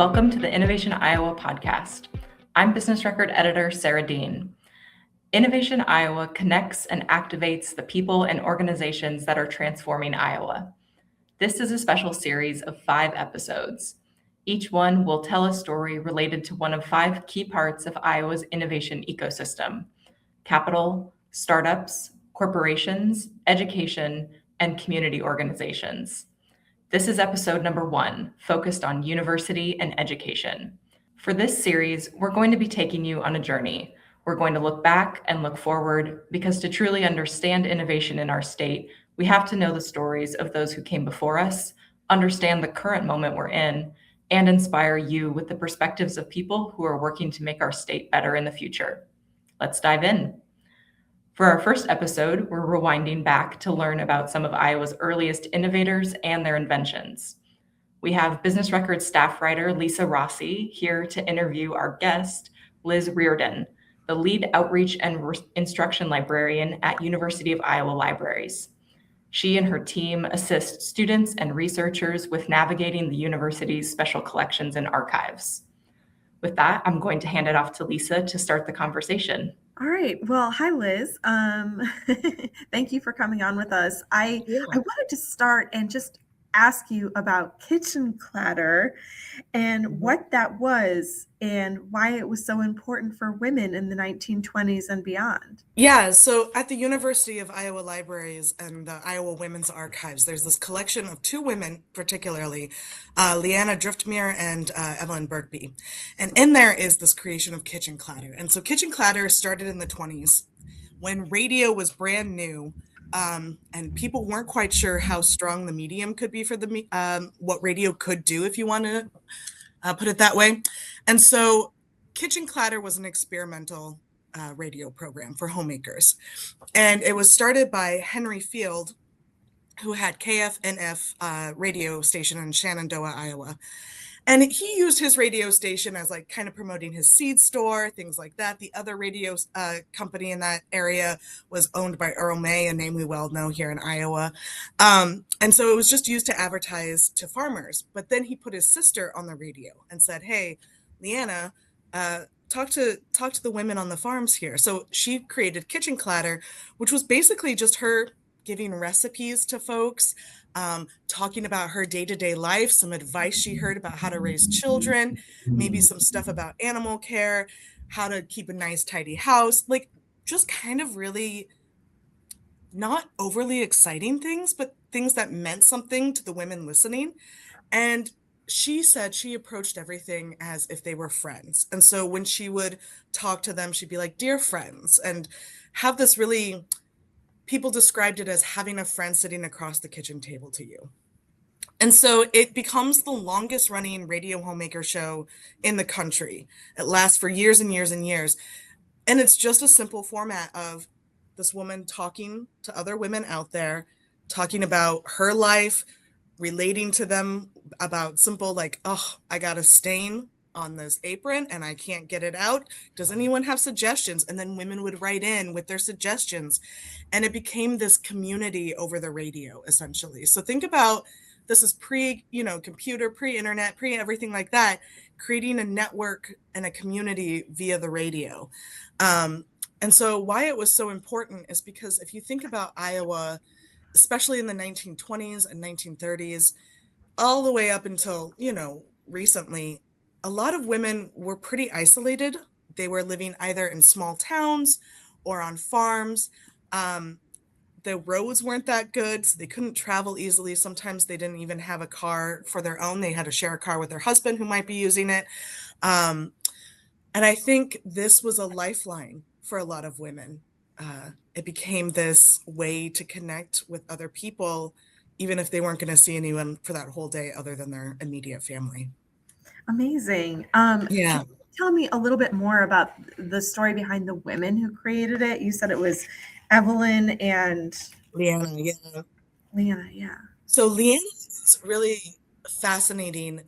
Welcome to the Innovation Iowa podcast. I'm business record editor Sarah Dean. Innovation Iowa connects and activates the people and organizations that are transforming Iowa. This is a special series of 5 episodes. Each one will tell a story related to one of 5 key parts of Iowa's innovation ecosystem: capital, startups, corporations, education, and community organizations. This is episode number 1, focused on university and education. For this series, we're going to be taking you on a journey. We're going to look back and look forward, because to truly understand innovation in our state, we have to know the stories of those who came before us, understand the current moment we're in, and inspire you with the perspectives of people who are working to make our state better in the future. Let's dive in. For our first episode, we're rewinding back to learn about some of Iowa's earliest innovators and their inventions. We have business record staff writer Lisa Rossi here to interview our guest, Liz Riordan, the lead outreach and instruction librarian at University of Iowa Libraries. She and her team assist students and researchers with navigating the university's special collections and archives. With that, I'm going to hand it off to Lisa to start the conversation. All right. Well, hi, Liz. Thank you for coming on with us. I wanted to start and just ask you about Kitchen-Klatter and what that was and why it was so important for women in the 1920s and beyond. Yeah, so at the University of Iowa Libraries and the Iowa Women's Archives, there's this collection of 2 women, particularly, Leanna Driftmier and Evelyn Berkby. And in there is this creation of Kitchen-Klatter. And so Kitchen-Klatter started in the 20s when radio was brand new. And people weren't quite sure how strong the medium could be for what radio could do, if you want to put it that way. And so Kitchen-Klatter was an experimental radio program for homemakers. And it was started by Henry Field, who had KFNF radio station in Shenandoah, Iowa. And he used his radio station as like kind of promoting his seed store, things like that. The other radio company in that area was owned by Earl May, a name we well know here in Iowa. And so it was just used to advertise to farmers. But then he put his sister on the radio and said, "Hey, Leanna, talk to the women on the farms here." So she created Kitchen-Klatter, which was basically just her giving recipes to folks, talking about her day-to-day life, some advice she heard about how to raise children, maybe some stuff about animal care, how to keep a nice, tidy house, like just kind of really not overly exciting things, but things that meant something to the women listening. And she said she approached everything as if they were friends. And so when she would talk to them, she'd be like, "Dear friends," and have this really... People described it as having a friend sitting across the kitchen table to you. And so it becomes the longest running radio homemaker show in the country. It lasts for years and years and years. And it's just a simple format of this woman talking to other women out there, talking about her life, relating to them about simple like, "Oh, I got a stain on this apron and I can't get it out. Does anyone have suggestions?" And then women would write in with their suggestions. And it became this community over the radio, essentially. So think about, this is computer, pre-internet, pre-everything like that, creating a network and a community via the radio. And so why it was so important is because if you think about Iowa, especially in the 1920s and 1930s, all the way up until, recently, a lot of women were pretty isolated. They were living either in small towns or on farms. The roads weren't that good, so they couldn't travel easily. Sometimes they didn't even have a car for their own. They had to share a car with their husband who might be using it. And I think this was a lifeline for a lot of women. It became this way to connect with other people, even if they weren't going to see anyone for that whole day other than their immediate family. Amazing. Yeah. Can you tell me a little bit more about the story behind the women who created it? You said it was Evelyn and Leanna, yeah. Leanna, yeah. So Leanna is really fascinating.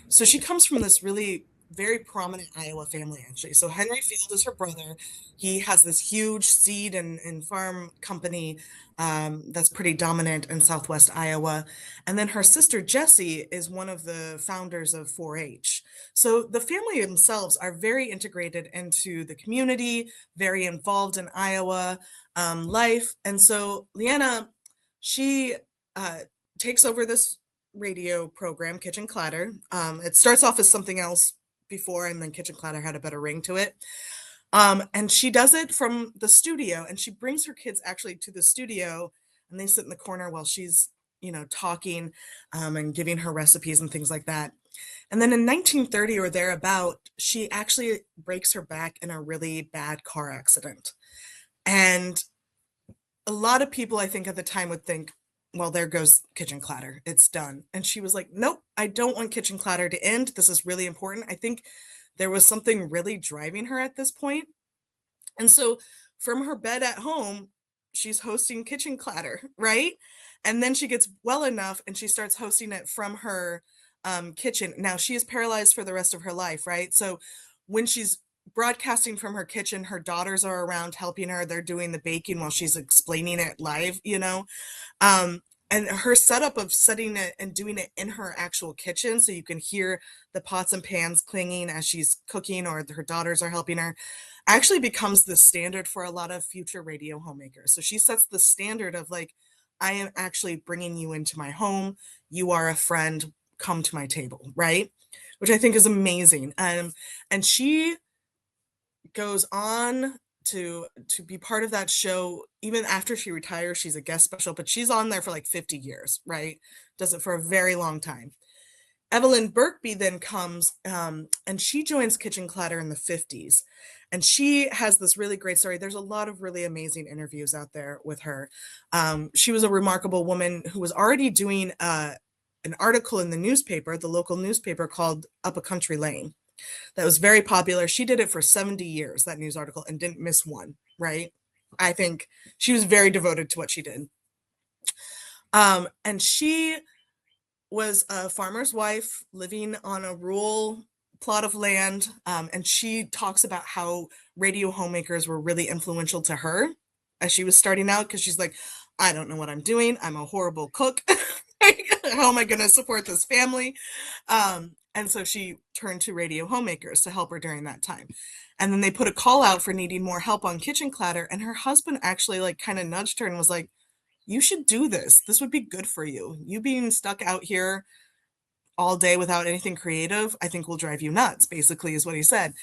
So she comes from this really very prominent Iowa family, actually. So Henry Field is her brother. He has this huge seed and farm company that's pretty dominant in Southwest Iowa. And then her sister Jessie is one of the founders of 4-H. So the family themselves are very integrated into the community, very involved in Iowa life. And so Leanna, she takes over this radio program, Kitchen-Klatter. It starts off as something else before, and then Kitchen-Klatter had a better ring to it. And she does it from the studio, and she brings her kids actually to the studio, and they sit in the corner while she's, talking and giving her recipes and things like that. And then in 1930 or thereabout, she actually breaks her back in a really bad car accident. And a lot of people, I think, at the time would think, well, there goes Kitchen-Klatter. It's done. And she was like, nope, I don't want Kitchen-Klatter to end. This is really important. I think there was something really driving her at this point. And so from her bed at home, she's hosting Kitchen-Klatter, right? And then she gets well enough and she starts hosting it from her kitchen. Now, she is paralyzed for the rest of her life, right? So when she's broadcasting from her kitchen, her daughters are around helping her. They're doing the baking while she's explaining it live, and her setup of setting it and doing it in her actual kitchen, so you can hear the pots and pans clanging as she's cooking or her daughters are helping her, actually becomes the standard for a lot of future radio homemakers. So she sets the standard of like, I am actually bringing you into my home. You are a friend. Come to my table, right? Which I think is amazing. And she goes on to be part of that show even after she retires. She's a guest special, but she's on there for like 50 years, right? Does it for a very long time. Evelyn Birkby then comes and she joins Kitchen-Klatter in the 50s. And she has this really great story. There's a lot of really amazing interviews out there with her. She was a remarkable woman who was already doing an article in the newspaper, the local newspaper, called Up a Country Lane. That was very popular. She did it for 70 years, that news article, and didn't miss one, right? I think she was very devoted to what she did. And she was a farmer's wife living on a rural plot of land. And she talks about how radio homemakers were really influential to her as she was starting out, because she's like, I don't know what I'm doing. I'm a horrible cook. How am I going to support this family? And so she turned to radio homemakers to help her during that time. And then they put a call out for needing more help on Kitchen-Klatter. And her husband actually like kind of nudged her and was like, you should do this. This would be good for you. You being stuck out here all day without anything creative, I think will drive you nuts, basically is what he said.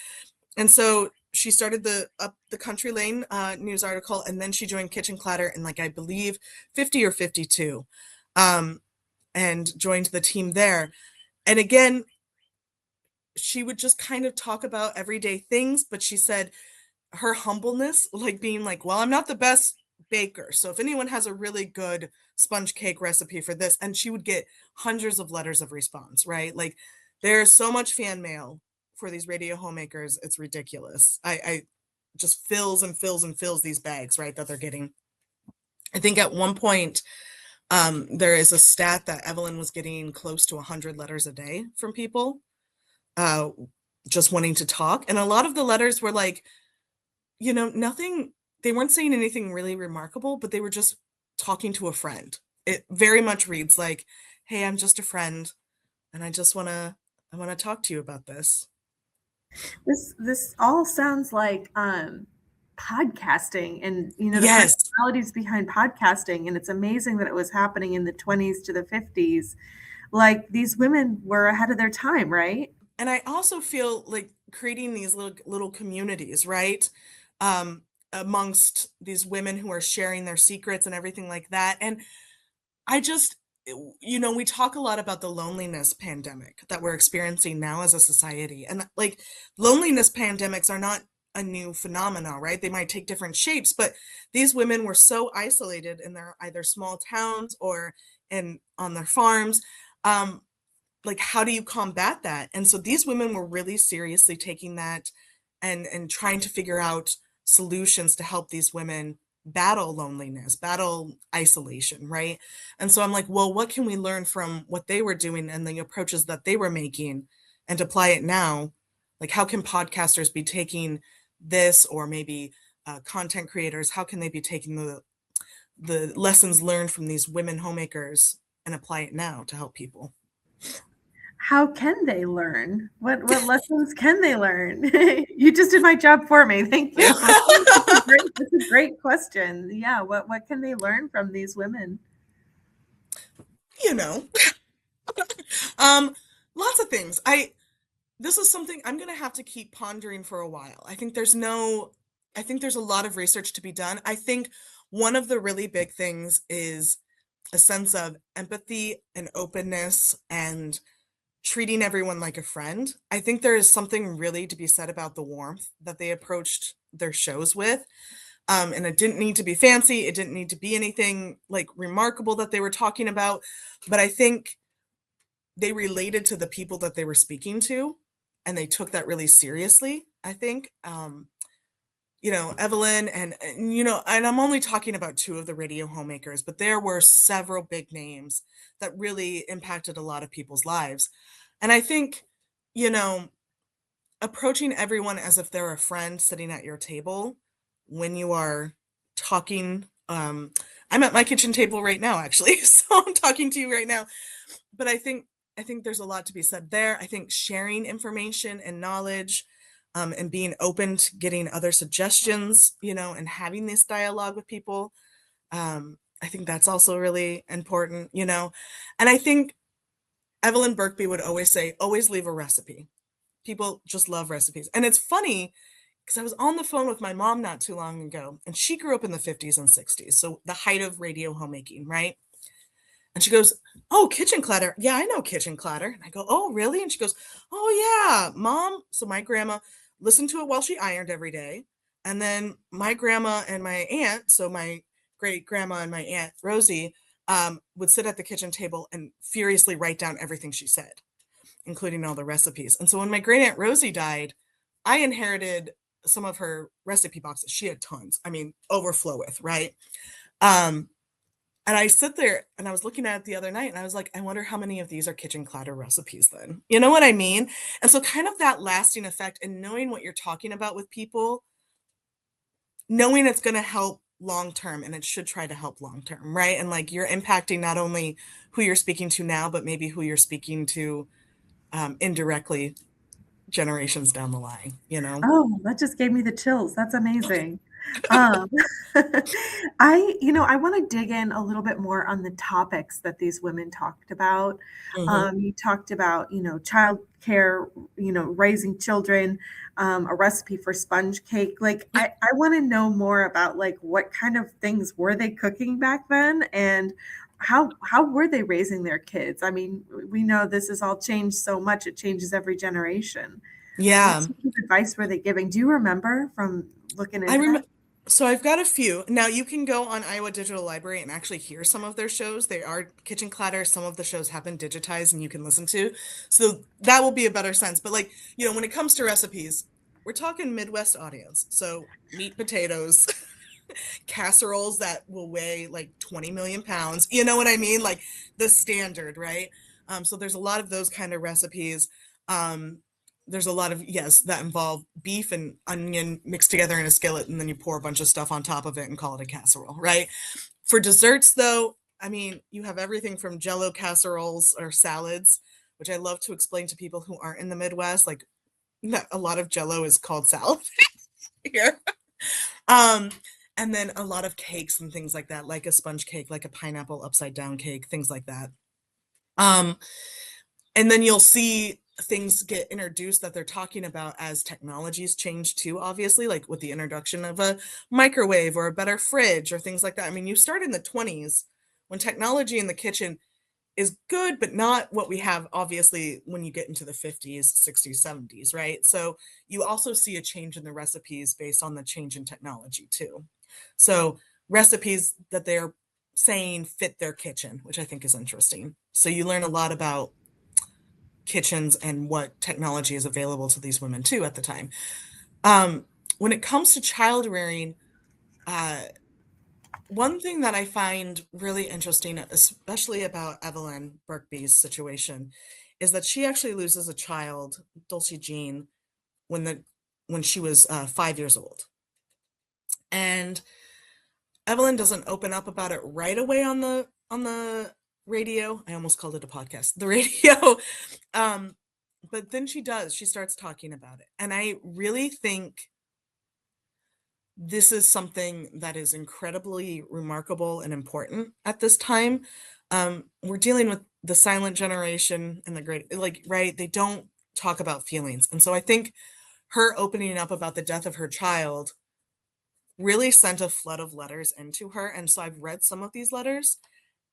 And so she started the Up the Country Lane news article, and then she joined Kitchen-Klatter in like, I believe 50 or 52, and joined the team there. And again, she would just kind of talk about everyday things, but she said her humbleness, like being like, well, I'm not the best baker, so if anyone has a really good sponge cake recipe for this, and she would get hundreds of letters of response, right? Like there's so much fan mail for these radio homemakers, it's ridiculous. I just fills and fills and fills these bags, right, that they're getting. I think at one point there is a stat that Evelyn was getting close to 100 letters a day from people just wanting to talk. And a lot of the letters were like, nothing, they weren't saying anything really remarkable, but they were just talking to a friend. It very much reads like, hey, I'm just a friend and I want to talk to you about this. This all sounds like podcasting and the Yes. personalities behind podcasting, and it's amazing that it was happening in the 20s to the 50s. Like these women were ahead of their time, right? And I also feel like creating these little communities, right? Amongst these women who are sharing their secrets and everything like that. And I just, we talk a lot about the loneliness pandemic that we're experiencing now as a society. And like loneliness pandemics are not a new phenomenon, right? They might take different shapes, but these women were so isolated in their either small towns or on their farms. Like, how do you combat that? And so these women were really seriously taking that and trying to figure out solutions to help these women battle loneliness, battle isolation, right? And so I'm like, well, what can we learn from what they were doing and the approaches that they were making and apply it now Like, how can podcasters be taking this, or maybe content creators, how can they be taking the lessons learned from these women homemakers and apply it now to help people? How can they learn? What lessons can they learn? You just did my job for me. Thank you. That's a great question. Yeah, what can they learn from these women? You know, um, lots of things. This is something I'm going to have to keep pondering for a while. I think there's a lot of research to be done. I think one of the really big things is a sense of empathy and openness and treating everyone like a friend. I think there is something really to be said about the warmth that they approached their shows with. And it didn't need to be fancy. It didn't need to be anything like remarkable that they were talking about. But I think they related to the people that they were speaking to, and they took that really seriously, I think. Evelyn and I'm only talking about two of the radio homemakers, but there were several big names that really impacted a lot of people's lives. And I think, you know, approaching everyone as if they're a friend sitting at your table when you are talking. I'm at my kitchen table right now, actually, so I'm talking to you right now. But I think there's a lot to be said there. I think sharing information and knowledge, and being open to getting other suggestions, and having this dialogue with people. I think that's also really important, And I think Evelyn Berkby would always say, always leave a recipe. People just love recipes. And it's funny because I was on the phone with my mom not too long ago, and she grew up in the 50s and 60s. So the height of radio homemaking, right? And she goes, "Oh, Kitchen-Klatter. Yeah, I know Kitchen-Klatter." And I go, "Oh, really?" And she goes, "Oh, yeah, Mom." So my grandma listened to it while she ironed every day. And then my grandma and my aunt, so my great grandma and my aunt Rosie, would sit at the kitchen table and furiously write down everything she said, including all the recipes. And so when my great aunt Rosie died, I inherited some of her recipe boxes. She had tons. I mean, overflow with, right? Um, and I sit there and I was looking at it the other night and I was like, I wonder how many of these are Kitchen-Klatter recipes then. You know what I mean? And so kind of that lasting effect and knowing what you're talking about with people, knowing it's going to help long term, and it should try to help long term, right? And like you're impacting not only who you're speaking to now, but maybe who you're speaking to indirectly generations down the line. Oh, that just gave me the chills. That's amazing. Um, I want to dig in a little bit more on the topics that these women talked about. Mhm. You talked about, child care, raising children, a recipe for sponge cake. Like, I want to know more about like what kind of things were they cooking back then, and how were they raising their kids? I mean, we know this has all changed so much. It changes every generation. What Yeah. sort of advice were they giving? Do you remember from looking I into that? remember. So I've got a few. Now you can go on Iowa Digital Library and actually hear some of their shows. They are Kitchen-Klatter. Some of the shows have been digitized and you can listen to. So that will be a better sense. But like, when it comes to recipes, we're talking Midwest audience. So meat, potatoes, casseroles that will weigh like 20 million pounds. You know what I mean? Like the standard, right? So there's a lot of those kind of recipes. Um, there's a lot of, yes, that involve beef and onion mixed together in a skillet, and then you pour a bunch of stuff on top of it and call it a casserole, right? For desserts, though, I mean, you have everything from Jello casseroles or salads, which I love to explain to people who aren't in the Midwest. Like, a lot of Jello is called salad here. Um, and then a lot of cakes and things like that, like a sponge cake, like a pineapple upside down cake, things like that. Um, and then you'll see things get introduced that they're talking about as technologies change too, obviously, like with the introduction of a microwave or a better fridge or things like that. I mean, you start in the 20s when technology in the kitchen is good, but not what we have, obviously, when you get into the 50s, 60s, 70s, right? So you also see a change in the recipes based on the change in technology too. So recipes that they're saying fit their kitchen, which I think is interesting. So you learn a lot about kitchens and what technology is available to these women too at the time. When it comes to child rearing, one thing that I find really interesting, especially about Evelyn Berkby's situation, is that she actually loses a child, Dulcie Jean, when she was 5 years old. And Evelyn doesn't open up about it right away on the radio. I almost called it a podcast, the radio. But then she does. She starts talking about it. And I really think this is something that is incredibly remarkable and important at this time. We're dealing with the silent generation and the great, like, right? They don't talk about feelings. And so I think her opening up about the death of her child really sent a flood of letters into her. And so I've read some of these letters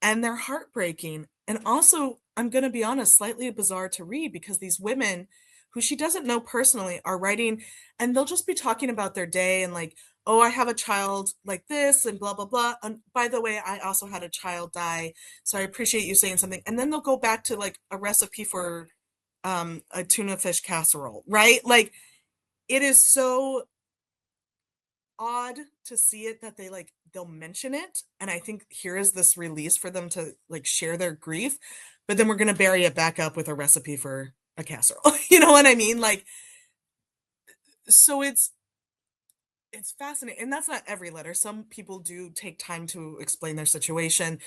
and they're heartbreaking. And also, I'm going to be honest, slightly bizarre to read, because these women who she doesn't know personally are writing, and they'll just be talking about their day and like, oh, I have a child like this and blah, blah, blah. And by the way, I also had a child die, so I appreciate you saying something. And then they'll go back to like a recipe for a tuna fish casserole, right? Like, it is so odd to see it that they'll mention it, and I think here is this release for them to like share their grief, but then we're going to bury it back up with a recipe for a casserole. You know what I mean? Like, so it's fascinating. And that's not every letter. Some people do take time to explain their situation,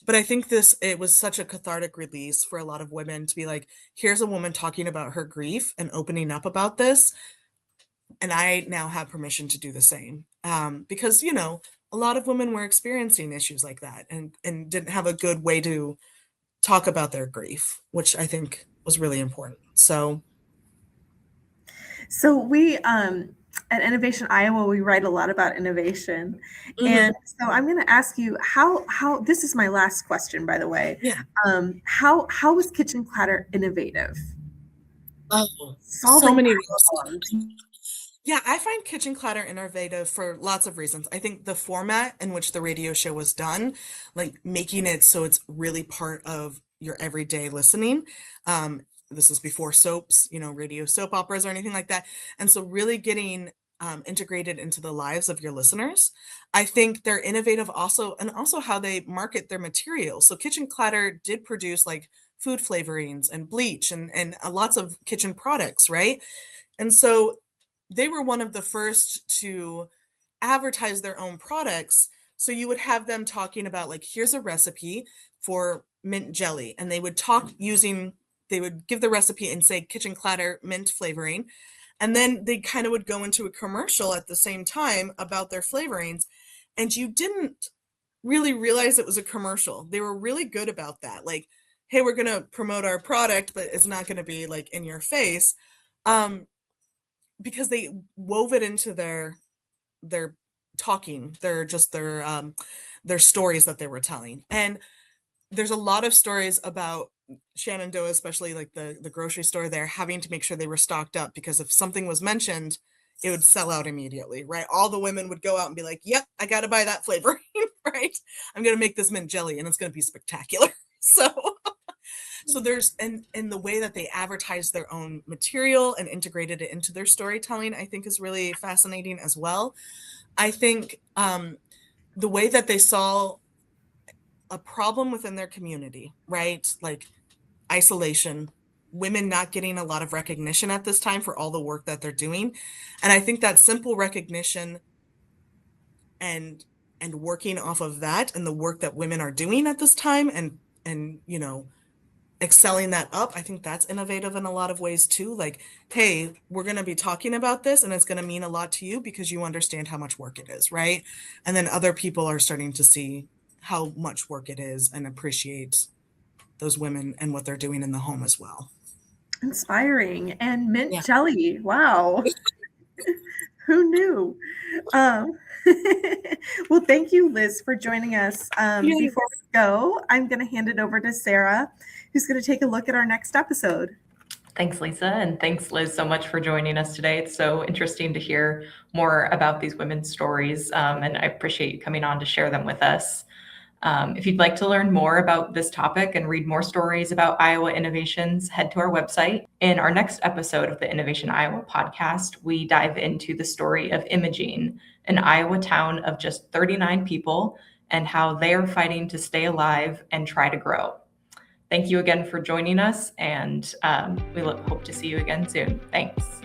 but I think it was such a cathartic release for a lot of women to be like, here's a woman talking about her grief and opening up about this, and I now have permission to do the same. Because, you know, a lot of women were experiencing issues like that and didn't have a good way to talk about their grief, which I think was really important. So we at Innovation Iowa, we write a lot about innovation. And so I'm going to ask you how this is my last question, by the way. Yeah. How was Kitchen-Klatter innovative? Oh, so many problems. Yeah, I find Kitchen-Klatter innovative for lots of reasons. I think the format in which the radio show was done, like making it so it's really part of your everyday listening. This is before soaps, you know, radio soap operas or anything like that. And so really getting integrated into the lives of your listeners. I think they're innovative also, and also how they market their materials. So Kitchen-Klatter did produce like food flavorings and bleach and lots of kitchen products, right? And so they were one of the first to advertise their own products. So you would have them talking about like, here's a recipe for mint jelly. And they would they would give the recipe and say Kitchen-Klatter mint flavoring. And then they kind of would go into a commercial at the same time about their flavorings. And you didn't really realize it was a commercial. They were really good about that. Like, hey, we're going to promote our product, but it's not going to be like in your face. Because they wove it into their talking, their stories that they were telling. And there's a lot of stories about Shenandoah, especially like the grocery store there, having to make sure they were stocked up, because if something was mentioned, it would sell out immediately, right? All the women would go out and be like, yep, I got to buy that flavoring, right? I'm going to make this mint jelly and it's going to be spectacular. So there's, and the way that they advertise their own material and integrated it into their storytelling, I think is really fascinating as well. I think the way that they saw a problem within their community, right? Like isolation, women not getting a lot of recognition at this time for all the work that they're doing. And I think that simple recognition and working off of that and the work that women are doing at this time and you know, excelling that up, I think that's innovative in a lot of ways too. Like, hey, we're going to be talking about this and it's going to mean a lot to you because you understand how much work it is, right? And then other people are starting to see how much work it is and appreciate those women and what they're doing in the home as well. Inspiring. And mint jelly. Wow. Who knew? Well, thank you, Liz, for joining us. Before we go, I'm going to hand it over to Sarah, who's going to take a look at our next episode. Thanks, Lisa. And thanks, Liz, so much for joining us today. It's so interesting to hear more about these women's stories. And I appreciate you coming on to share them with us. If you'd like to learn more about this topic and read more stories about Iowa innovations, head to our website. In our next episode of the Innovation Iowa podcast, we dive into the story of Imogene, an Iowa town of just 39 people, and how they are fighting to stay alive and try to grow. Thank you again for joining us, and we hope to see you again soon. Thanks.